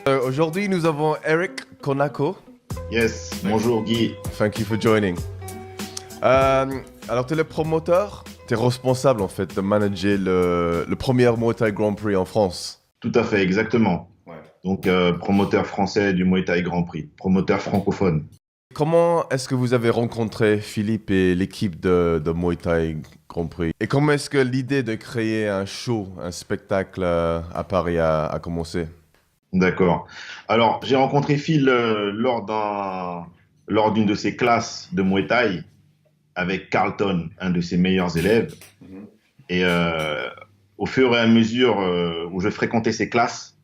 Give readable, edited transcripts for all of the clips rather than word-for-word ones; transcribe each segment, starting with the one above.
Aujourd'hui, nous avons Eric Konako. Yes, bonjour Guy. Thank you for joining. Alors, tu es le promoteur, tu es responsable en fait de manager le premier Muay Thai Grand Prix en France. Tout à fait, exactement. Ouais. Donc, promoteur français du Muay Thai Grand Prix, promoteur francophone. Comment est-ce que vous avez rencontré Philippe et l'équipe de Muay Thai Grand Prix? Et comment est-ce que l'idée de créer un show, un spectacle à Paris a commencé? D'accord. Alors, j'ai rencontré Phil lors d'une de ses classes de Muay Thai avec Carlton, un de ses meilleurs élèves. Et au fur et à mesure où je fréquentais ses classes,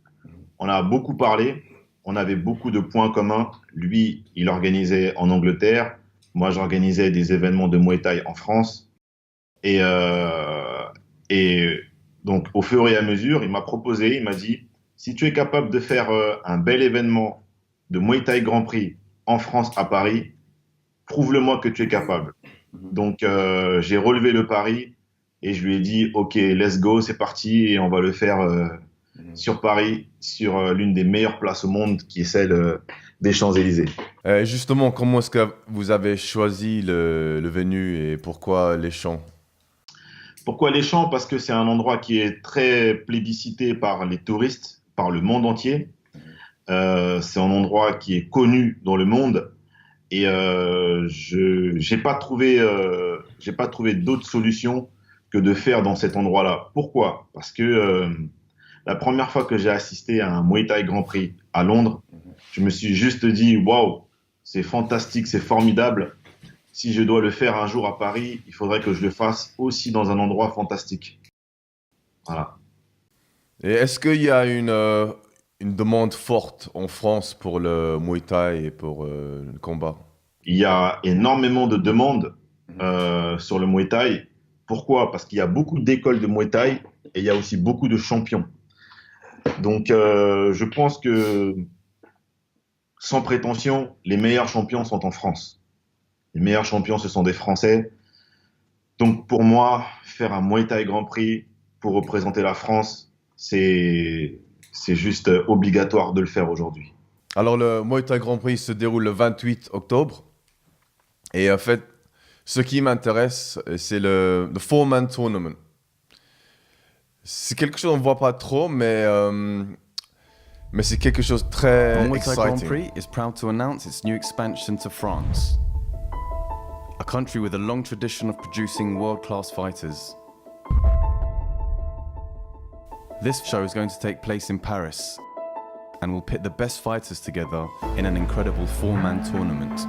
on a beaucoup parlé. On avait beaucoup de points communs. Lui, il organisait en Angleterre. Moi, j'organisais des événements de Muay Thai en France. Et donc, au fur et à mesure, il m'a proposé, il m'a dit, si tu es capable de faire un bel événement de Muay Thai Grand Prix en France, à Paris, prouve-le-moi que tu es capable. Donc, j'ai relevé le pari et je lui ai dit, OK, let's go, c'est parti et on va le faire sur Paris, sur l'une des meilleures places au monde qui est celle des Champs-Élysées. Justement, comment est-ce que vous avez choisi le venue et pourquoi les Champs? Pourquoi les Champs? Parce que c'est un endroit qui est très plébiscité par les touristes, par le monde entier. C'est un endroit qui est connu dans le monde et j'ai pas trouvé d'autre solution que de faire dans cet endroit-là. Pourquoi? Parce que la première fois que j'ai assisté à un Muay Thai Grand Prix à Londres, je me suis juste dit waouh, c'est fantastique, c'est formidable. Si je dois le faire un jour à Paris, il faudrait que je le fasse aussi dans un endroit fantastique. Voilà. Et est-ce qu'il y a une demande forte en France pour le Muay Thai et pour le combat? Il y a énormément de demandes sur le Muay Thai. Pourquoi? Parce qu'il y a beaucoup d'écoles de Muay Thai et il y a aussi beaucoup de champions. Donc, je pense que, sans prétention, les meilleurs champions sont en France. Les meilleurs champions, ce sont des Français. Donc, pour moi, faire un Muay Thai Grand Prix pour représenter la France, c'est juste obligatoire de le faire aujourd'hui. Alors, le Muay Thai Grand Prix se déroule le 28 octobre. Et en fait, ce qui m'intéresse, c'est le four-man tournament. C'est quelque chose qu'on ne voit pas trop, mais c'est quelque chose de très The Muay Thai Grand exciting. Prix is proud to announce its new expansion to France, a country with a long tradition of producing world-class fighters. This show is going to take place in Paris and will pit the best fighters together in an incredible four-man tournament.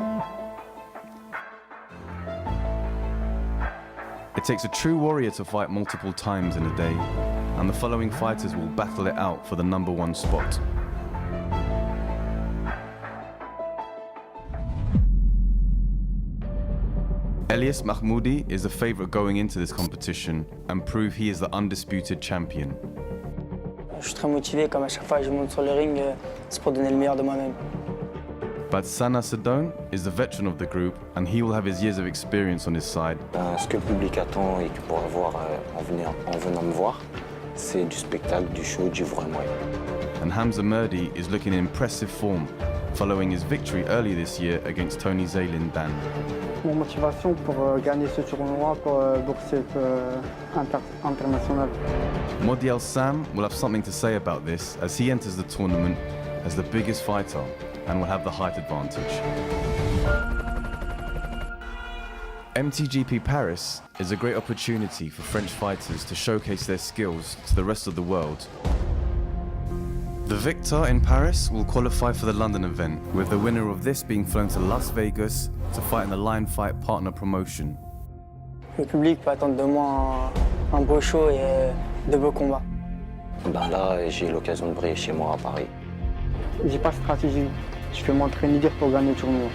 It takes a true warrior to fight multiple times in a day, and the following fighters will battle it out for the number one spot. Elias Mahmoudi is the favourite going into this competition and prove he is the undisputed champion. Je suis très motivé, comme à chaque fois que je monte sur le ring, c'est pour donner le meilleur de moi-même. Badsana Sedone is the veteran of the group and he will have his years of experience on his side. Ce que le public attend et qu'il pourra voir en venant me voir, c'est du spectacle, du show, du vrai moyen. And Hamza Murdi is looking in impressive form, following his victory earlier this year against Tony Zalin Dan. Mon motivation pour gagner ce tournoi, pour boxer international. Modi Al Sam will have something to say about this as he enters the tournament as the biggest fighter and will have the height advantage. MTGP Paris is a great opportunity for French fighters to showcase their skills to the rest of the world. The victor in Paris will qualify for the London event, with the winner of this being flown to Las Vegas to fight in the Lion Fight partner promotion. Le public peut attendre de moi un beau show et de beaux combats. Là, j'ai l'occasion de briller chez moi à Paris. J'ai pas de stratégie, je fais m'entraîner dur pour gagner le tournoi.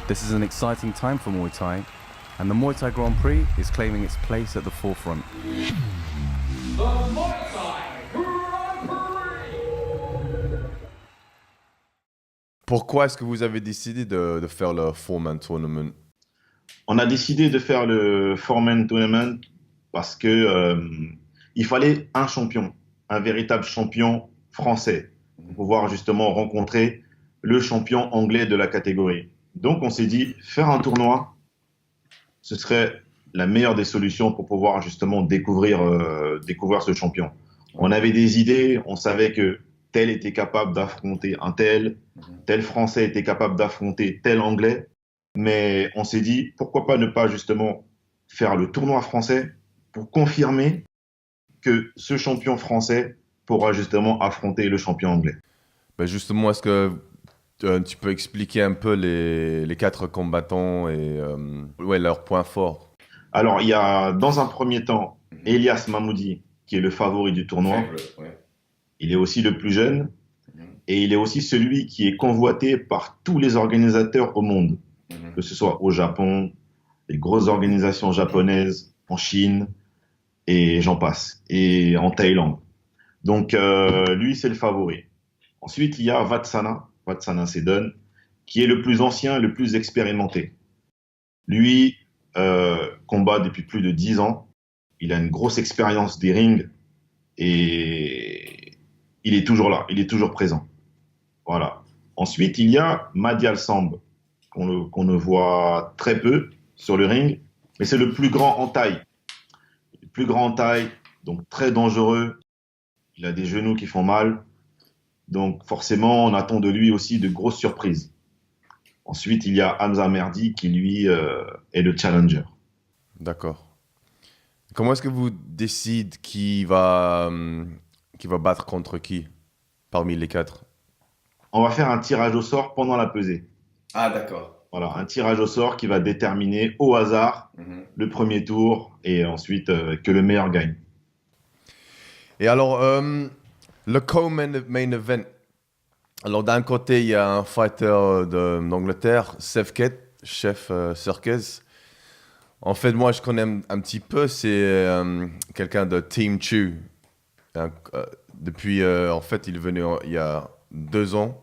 This is an exciting time for Muay Thai, and the Muay Thai Grand Prix is claiming its place at the forefront. The Muay Thai Grand Prix. Pourquoi est-ce que vous avez décidé de faire le four-man tournament? On a décidé de faire le Four-Man Tournament parce que il fallait un champion, un véritable champion français, pour pouvoir justement rencontrer le champion anglais de la catégorie. Donc on s'est dit, faire un tournoi, ce serait la meilleure des solutions pour pouvoir justement découvrir ce champion. On avait des idées, on savait que tel était capable d'affronter un tel, tel Français était capable d'affronter tel Anglais, mais on s'est dit, pourquoi pas ne pas justement faire le tournoi français pour confirmer que ce champion français pourra justement affronter le champion anglais. Ben justement, est-ce que tu peux expliquer un peu les 4 combattants et ouais, leurs points forts? Alors, il y a dans un premier temps Elias Mahmoudi, qui est le favori du tournoi. Il est aussi le plus jeune et il est aussi celui qui est convoité par tous les organisateurs au monde, que ce soit au Japon, les grosses organisations japonaises, en Chine, et j'en passe, et en Thaïlande. Donc, lui, c'est le favori. Ensuite, il y a Vatsana Sedon, qui est le plus ancien, le plus expérimenté. Lui, combat depuis plus de 10 ans. Il a une grosse expérience des rings et il est toujours là, il est toujours présent. Voilà. Ensuite, il y a Madial Samb, qu'on ne voit très peu sur le ring, mais c'est le plus grand en taille. Le plus grand en taille, donc très dangereux. Il a des genoux qui font mal. Donc forcément, on attend de lui aussi de grosses surprises. Ensuite, il y a Hamza Merdi qui, lui, est le challenger. D'accord. Comment est-ce que vous décidez qui va battre contre qui parmi les 4? On va faire un tirage au sort pendant la pesée. Ah, d'accord. Voilà, un tirage au sort qui va déterminer au hasard le premier tour et ensuite que le meilleur gagne. Et alors, le co-main event. Alors, d'un côté, il y a un fighter d'Angleterre, Sefket, chef Circus. En fait, moi, je connais un petit peu. C'est quelqu'un de Team Chu. Depuis, en fait, il est venu il y a 2 ans.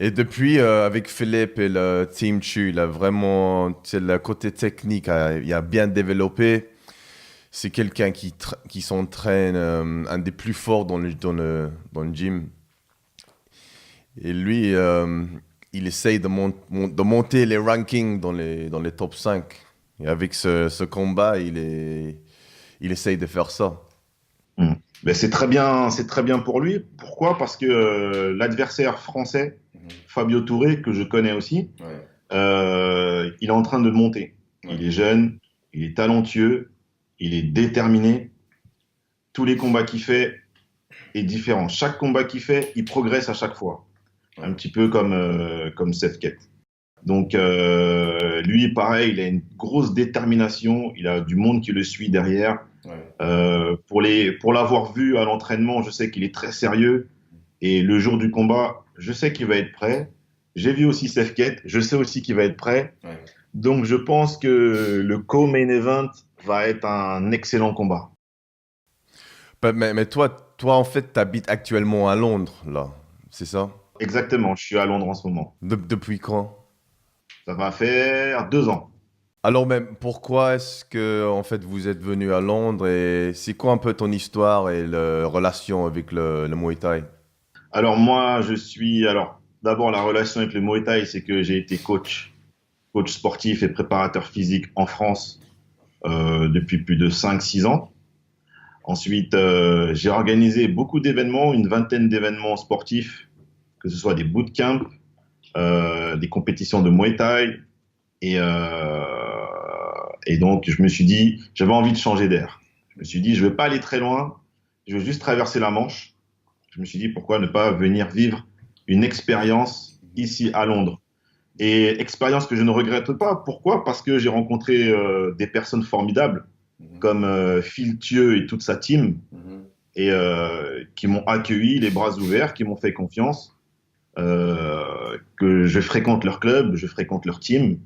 Et depuis, avec Philippe et le Team Chu, il a vraiment, le côté technique, il a bien développé. C'est quelqu'un qui s'entraîne, un des plus forts dans le gym. Et lui, il essaye de monter les rankings dans les top 5. Et avec ce combat, il essaye de faire ça. Ben c'est très bien pour lui. Pourquoi? Parce que l'adversaire français, Fabio Touré, que je connais aussi, il est en train de monter. Il est jeune, il est talentueux, il est déterminé. Tous les combats qu'il fait est différent. Chaque combat qu'il fait, il progresse à chaque fois. Un petit peu comme Sefket. Donc lui, pareil, il a une grosse détermination. Il a du monde qui le suit derrière. Pour l'avoir vu à l'entraînement, je sais qu'il est très sérieux. Et le jour du combat, je sais qu'il va être prêt. J'ai vu aussi Sefket, je sais aussi qu'il va être prêt. Donc je pense que le co-main event va être un excellent combat. Mais toi, en fait, tu habites actuellement à Londres, là. C'est ça? Exactement, je suis à Londres en ce moment. Depuis quand? Ça va faire 2 ans. Alors, même, pourquoi est-ce que en fait, vous êtes venu à Londres et c'est quoi un peu ton histoire et la relation avec le Muay Thai? Alors moi, d'abord la relation avec le Muay Thai, c'est que j'ai été coach sportif et préparateur physique en France depuis plus de 5-6 ans. Ensuite, j'ai organisé beaucoup d'événements, une vingtaine d'événements sportifs, que ce soit des bootcamps, des compétitions de Muay Thai. Et donc, je me suis dit, j'avais envie de changer d'air. Je me suis dit, je ne veux pas aller très loin, je veux juste traverser la Manche. Je me suis dit, pourquoi ne pas venir vivre une expérience ici à Londres. Et expérience que je ne regrette pas. Pourquoi? Parce que j'ai rencontré des personnes formidables, comme Phil Thieu et toute sa team, et qui m'ont accueilli les bras ouverts, qui m'ont fait confiance, que je fréquente leur club, je fréquente leur team.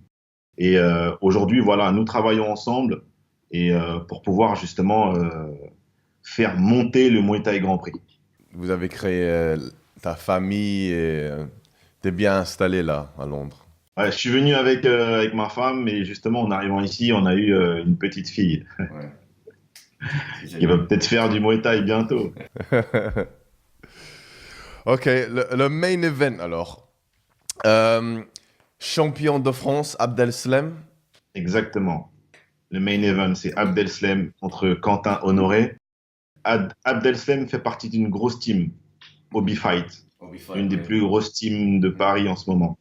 Et aujourd'hui, voilà, nous travaillons ensemble et pour pouvoir justement faire monter le Muay Thai Grand Prix. Vous avez créé ta famille et T'es bien installé là, à Londres. Ouais, je suis venu avec ma femme et justement en arrivant ici, on a eu une petite fille Ouais. qui va peut-être faire du Muay Thai bientôt. Ok, le main event alors. Euh, champion de France, Abdeslam. Exactement. Le main event, c'est Abdeslam contre Quentin Honoré. Abdeslam fait partie d'une grosse team, Hobby Fight, une des plus grosses teams de Paris en ce moment.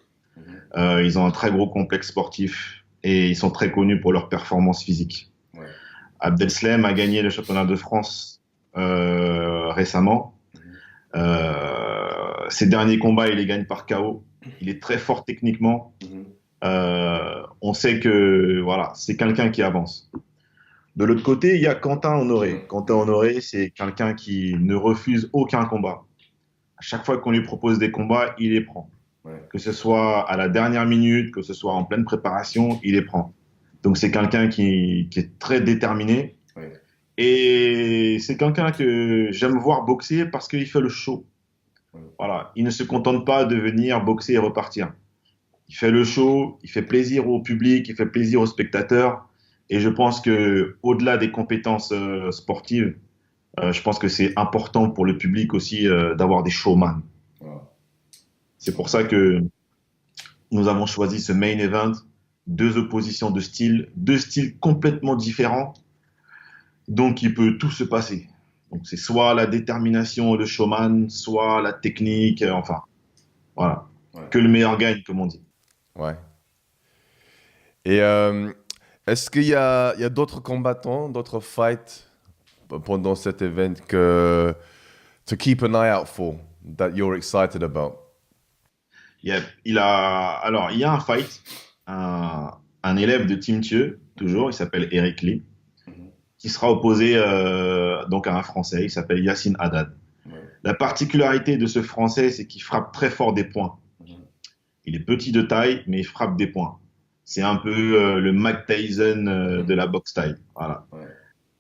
Ils ont un très gros complexe sportif et ils sont très connus pour leur performance physique. Ouais. Abdeslam a gagné le championnat de France récemment. Ses derniers combats, il les gagne par KO. Il est très fort techniquement. On sait que voilà, c'est quelqu'un qui avance. De l'autre côté, il y a Quentin Honoré. Quentin Honoré, c'est quelqu'un qui ne refuse aucun combat. À chaque fois qu'on lui propose des combats, il les prend. Ouais. Que ce soit à la dernière minute, que ce soit en pleine préparation, il les prend. Donc c'est quelqu'un qui est très déterminé. Ouais. Et c'est quelqu'un que j'aime voir boxer parce qu'il fait le show. Ouais. Voilà, il ne se contente pas de venir boxer et repartir. Il fait le show, il fait plaisir au public, il fait plaisir aux spectateurs. Et je pense que au-delà des compétences sportives, je pense que c'est important pour le public aussi d'avoir des showman. Ouais. C'est pour ça que nous avons choisi ce main event, deux oppositions de styles, deux styles complètement différents. Donc il peut tout se passer. Donc c'est soit la détermination et le showman, soit la technique, enfin voilà. Ouais. Que le meilleur gagne, comme on dit. Ouais. Et est-ce qu'il y a d'autres combattants, d'autres fights pendant cet event que to keep an eye out for, that you're excited about? Il y a un fight, un élève de Tim Thieu, toujours, il s'appelle Eric Lee, qui sera opposé donc à un Français, il s'appelle Yacine Haddad. Ouais. La particularité de ce Français, c'est qu'il frappe très fort des points. Il est petit de taille, mais il frappe des points. C'est un peu le Mike Tyson de la boxe thaï. Voilà. Ouais.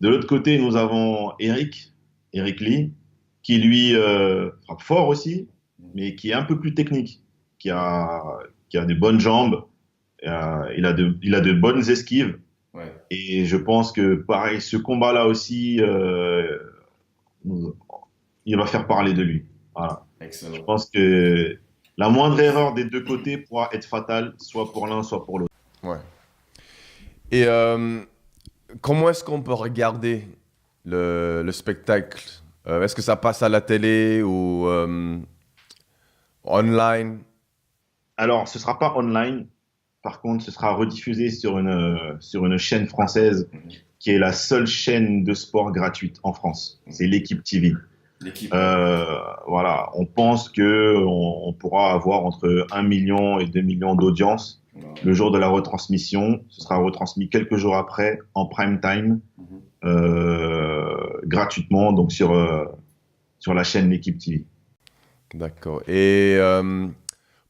De l'autre côté, nous avons Eric Lee, qui lui frappe fort aussi, mais qui est un peu plus technique, qui a des bonnes jambes, il a de bonnes esquives. Ouais. Et je pense que, pareil, ce combat-là aussi, il va faire parler de lui. Voilà. Excellent. Je pense que la moindre erreur des deux côtés pourra être fatale, soit pour l'un, soit pour l'autre. Ouais. Et comment est-ce qu'on peut regarder le spectacle? Est-ce que ça passe à la télé ou online? Alors, ce sera pas online. Par contre, ce sera rediffusé sur une chaîne française qui est la seule chaîne de sport gratuite en France. C'est l'Équipe TV. L'équipe. Voilà, on pense que on pourra avoir entre 1 million et 2 millions d'audience le jour de la retransmission. Ce sera retransmis quelques jours après en prime time, gratuitement, donc sur la chaîne L'Équipe TV. D'accord. Et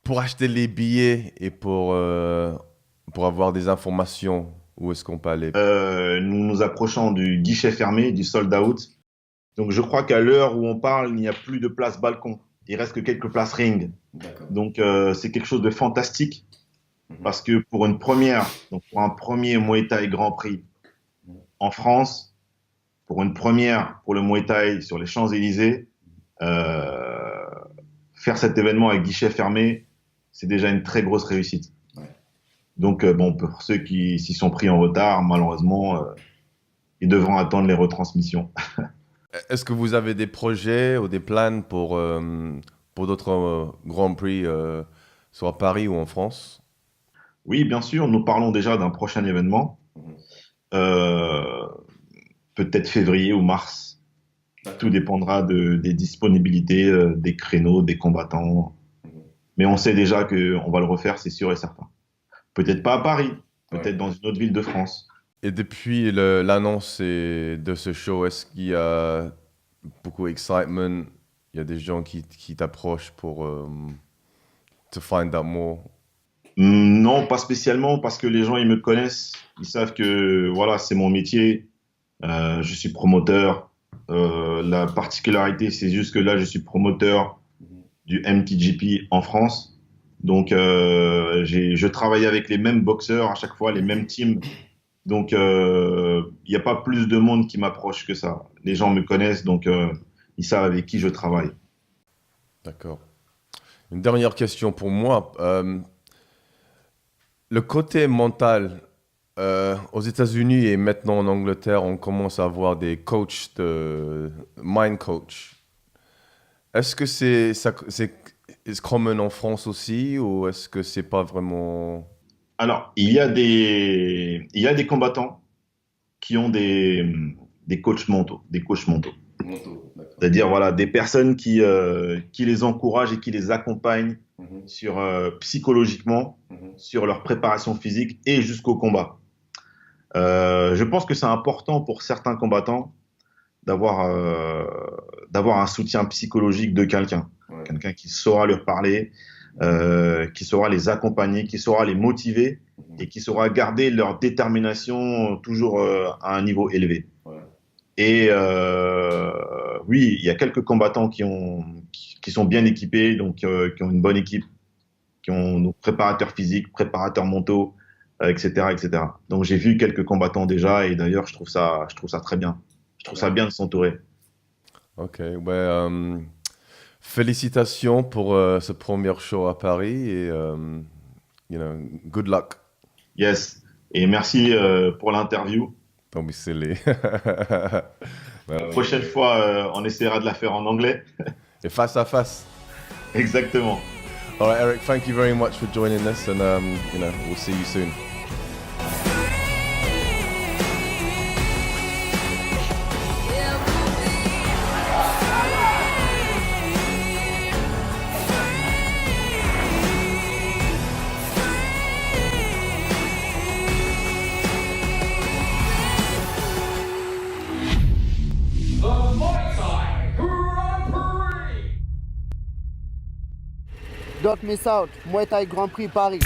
pour acheter les billets et pour avoir des informations, où est-ce qu'on peut aller? Nous nous approchons du guichet fermé, du sold out. Donc je crois qu'à l'heure où on parle, il n'y a plus de place balcon. Il reste que quelques places ring. D'accord. Donc c'est quelque chose de fantastique parce que pour une première, donc pour un premier Muay Thai Grand Prix en France, pour une première pour le Muay Thai sur les Champs-Élysées, faire cet événement avec guichet fermé, c'est déjà une très grosse réussite. Ouais. Donc bon, pour ceux qui s'y sont pris en retard, malheureusement, ils devront attendre les retransmissions. Est-ce que vous avez des projets ou des plans pour d'autres Grands Prix, soit à Paris ou en France? Oui, bien sûr, nous parlons déjà d'un prochain événement, peut-être février ou mars. Tout dépendra des disponibilités, des créneaux, des combattants. Mais on sait déjà qu'on va le refaire, c'est sûr et certain. Peut-être pas à Paris, peut-être dans une autre ville de France. Et depuis l'annonce de ce show, est-ce qu'il y a beaucoup d'excitement? Il y a des gens qui t'approchent pour to find out more? Non, pas spécialement, parce que les gens, ils me connaissent. Ils savent que voilà, c'est mon métier. Je suis promoteur. La particularité, c'est juste que là, je suis promoteur du MTGP en France. Donc, je travaille avec les mêmes boxeurs à chaque fois, les mêmes teams. Donc, il n'y a pas plus de monde qui m'approche que ça. Les gens me connaissent, donc ils savent avec qui je travaille. D'accord. Une dernière question pour moi. Le côté mental, aux États-Unis et maintenant en Angleterre, on commence à avoir des coachs de mind coach. Est-ce que c'est common en France aussi ou est-ce que c'est pas vraiment... Alors, il y a des combattants qui ont des coachs mentaux, des coachs mentaux. C'est-à-dire, voilà, des personnes qui les encouragent et qui les accompagnent sur, psychologiquement, sur leur préparation physique et jusqu'au combat. Je pense que c'est important pour certains combattants d'avoir un soutien psychologique de quelqu'un. Ouais. Quelqu'un qui saura leur parler, qui saura les accompagner, qui saura les motiver et qui saura garder leur détermination toujours à un niveau élevé. Ouais. Et oui, il y a quelques combattants qui sont bien équipés, donc qui ont une bonne équipe, qui ont donc, préparateurs physiques, préparateurs mentaux, etc., etc. Donc j'ai vu quelques combattants déjà et d'ailleurs je trouve ça très bien. Je trouve ça bien de s'entourer. Ok, ouais, félicitations pour ce premier show à Paris et good luck. Yes, et merci pour l'interview. Don't be silly. La prochaine fois, on essaiera de la faire en anglais. Et face à face. Exactement. All right, Eric, thank you very much for joining us and we'll see you soon. The Muay Thai Grand Prix. Don't miss out, Muay Thai Grand Prix Paris.